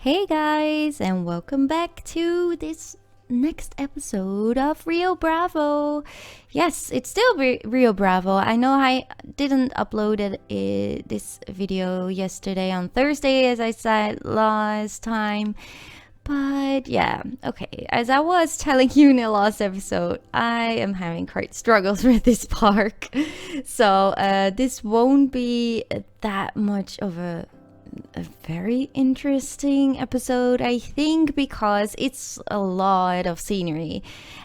Hey guys, and welcome back to this next episode of Rio Bravo. Yes, it's still Rio Bravo. I know I didn't upload this video yesterday on Thursday, as I said last time. But yeah, okay. As I was telling you in the last episode, I am having quite struggles with this park. So this won't be that much of a very interesting episode, I think, because it's a lot of scenery.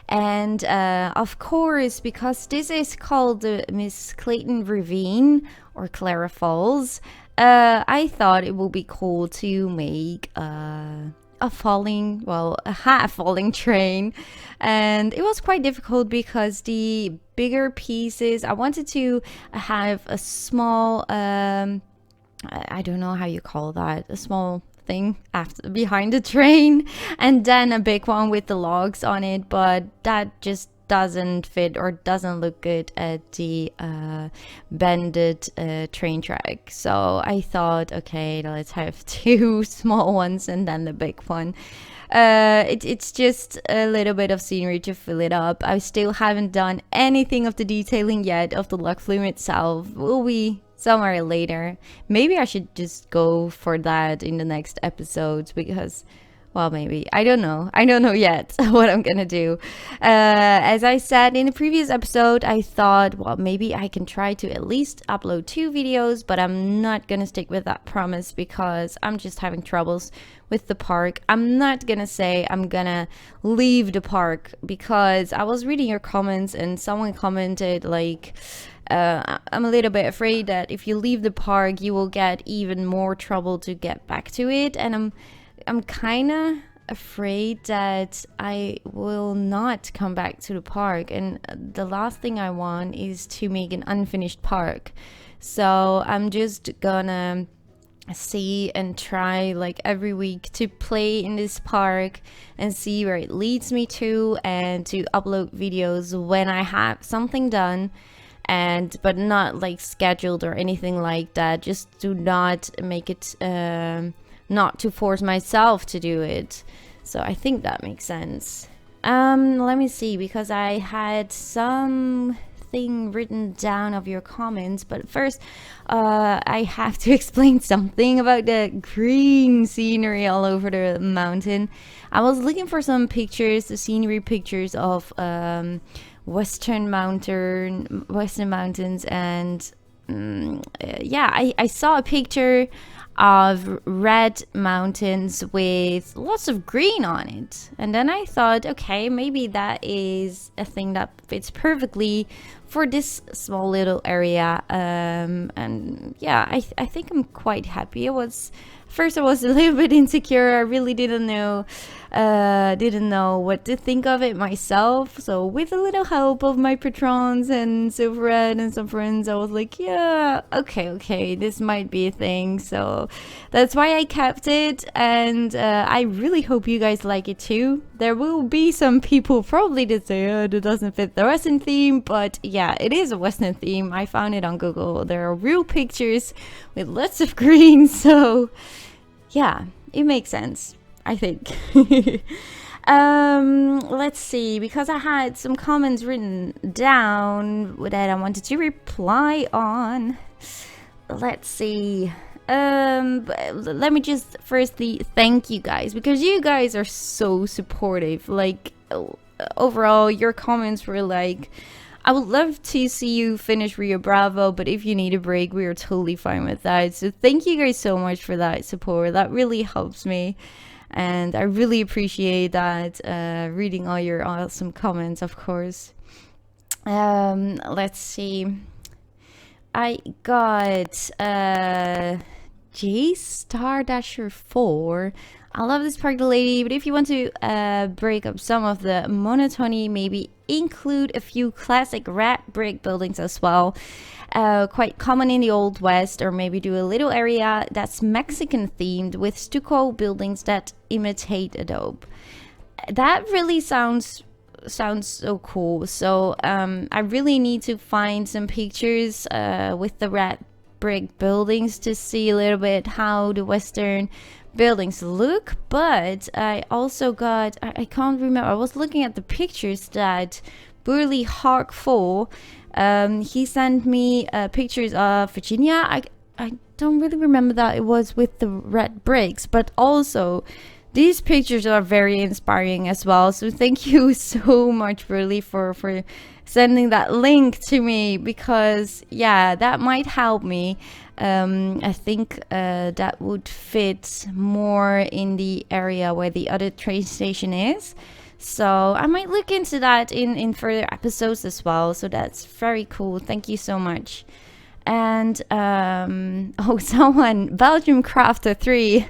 And of course, because this is called the Miss Clayton Ravine or Clara Falls, I thought it would be cool to make a half falling train. And it was quite difficult because the bigger pieces, I wanted to have a small I don't know how you call that, a small thing after behind the train, and then a big one with the logs on it, but that just doesn't fit or doesn't look good at the bended train track. So I thought, okay, let's have two small ones and then the big one. It's just a little bit of scenery to fill it up. I still haven't done anything of the detailing yet of the log flume itself. Will be somewhere later. Maybe I should just go for that in the next episodes because, well, maybe. I don't know yet what I'm gonna do. As I said in the previous episode, I thought, well, maybe I can try to at least upload 2 videos, but I'm not gonna stick with that promise because I'm just having troubles with the park. I'm not gonna say I'm gonna leave the park because I was reading your comments and someone commented like, I'm a little bit afraid that if you leave the park, you will get even more trouble to get back to it. And I'm kind of afraid that I will not come back to the park. And the last thing I want is to make an unfinished park. So I'm just gonna see and try like every week to play in this park and see where it leads me to, and to upload videos when I have something done. But not like scheduled or anything like that. Just do not make it not to force myself to do it. So I think that makes sense. Let me see, because I had something written down of your comments, but first I have to explain something about the green scenery all over the mountain. I was looking for some pictures, the scenery pictures of Western Mountains, and I saw a picture of red mountains with lots of green on it, and then I thought, okay, maybe that is a thing that fits perfectly for this small little area. And yeah, I think I'm quite happy. First I was a little bit insecure. I really didn't know what to think of it myself. So with a little help of my patrons and Silver Red and some friends, I was like, yeah, okay, this might be a thing. So that's why I kept it, and I really hope you guys like it too. There will be some people probably that say, oh, it doesn't fit the Western theme, but yeah, it is a Western theme. I found it on Google. There are real pictures with lots of green, so yeah, it makes sense, I think. Let's see, because I had some comments written down that I wanted to reply on. Let's see. Let me just firstly thank you guys, because you guys are so supportive. Like, overall, your comments were like, I would love to see you finish Rio Bravo, but if you need a break, we are totally fine with that. So thank you guys so much for that support. That really helps me, and I really appreciate that, reading all your awesome comments, of course. Let's see. I got J Star Dasher 4. I love this park, DeLady, but if you want to break up some of the monotony, maybe include a few classic red brick buildings as well. Quite common in the Old West, or maybe do a little area that's Mexican themed with stucco buildings that imitate adobe. That really sounds so cool. So I really need to find some pictures with the red brick buildings to see a little bit how the Western buildings look. But I also got, I can't remember, I was looking at the pictures that Burley Hawk 4, he sent me pictures of Virginia. I don't really remember that it was with the red bricks, but also these pictures are very inspiring as well. So thank you so much, Burley, for sending that link to me, because yeah, that might help me. I think that would fit more in the area where the other train station is. So I might look into that in further episodes as well. So that's very cool. Thank you so much. And oh, someone, Belgium Crafter 3,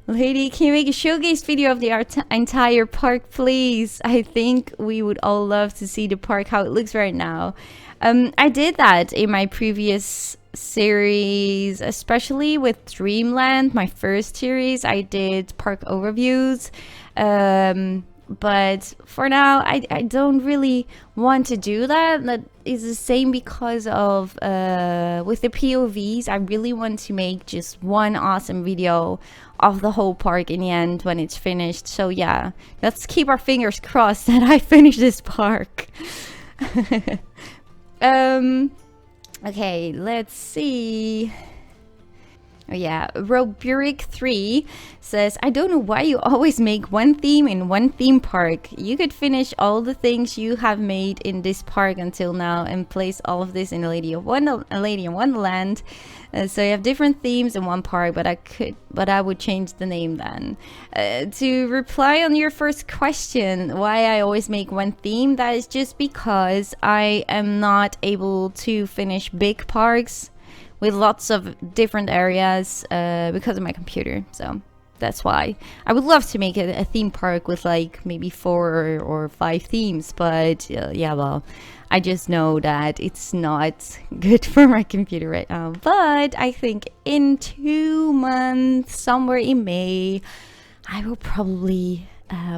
lady, can you make a showcase video of the entire park, please? I think we would all love to see the park, how it looks right now. I did that in my previous series, especially with Dreamland, my first series. I did park overviews. But for now, I don't really want to do that. That is the same because of with the POVs, I really want to make just one awesome video of the whole park in the end when it's finished. So yeah, let's keep our fingers crossed that I finish this park. Okay, let's see. Oh yeah, Roburic 3 says, I don't know why you always make one theme in one theme park. You could finish all the things you have made in this park until now and place all of this in a Lady in Wonderland. So you have different themes in one park, but I would change the name then. To reply on your first question, why I always make one theme, that is just because I am not able to finish big parks with lots of different areas because of my computer. So that's why I would love to make a theme park with like maybe 4 or 5 themes, but yeah, well, I just know that it's not good for my computer right now. But I think in 2 months, somewhere in May, I will probably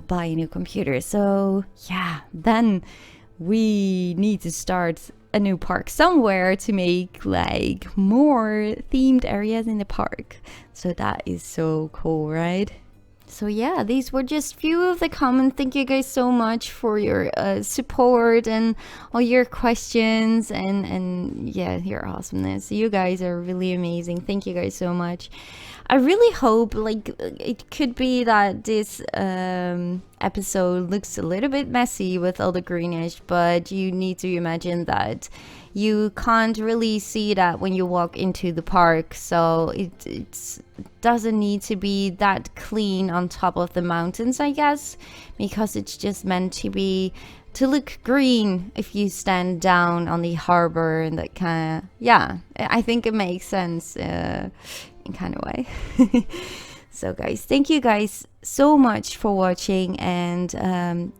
buy a new computer. So yeah, then we need to start a new park somewhere to make like more themed areas in the park. So that is so cool, right? So yeah, these were just few of the comments. Thank you guys so much for your support and all your questions and yeah, your awesomeness. You guys are really amazing. Thank you guys so much. I really hope, like, it could be that this episode looks a little bit messy with all the greenish, but you need to imagine that you can't really see that when you walk into the park, so it doesn't need to be that clean on top of the mountains, I guess, because it's just meant to look green if you stand down on the harbor, and that kind of, yeah, I think it makes sense in kind of way. So guys, thank you guys so much for watching, and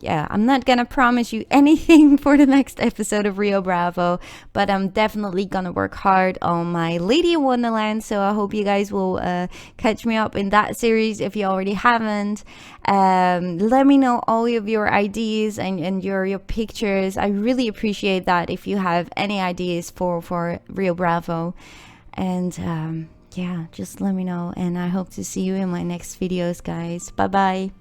yeah, I'm not gonna promise you anything for the next episode of Rio Bravo, but I'm definitely gonna work hard on my Lady in Wonderland, so I hope you guys will catch me up in that series if you already haven't. Let me know all of your ideas and your pictures. I really appreciate that if you have any ideas for Rio Bravo, and yeah, just let me know, and I hope to see you in my next videos, guys. Bye bye.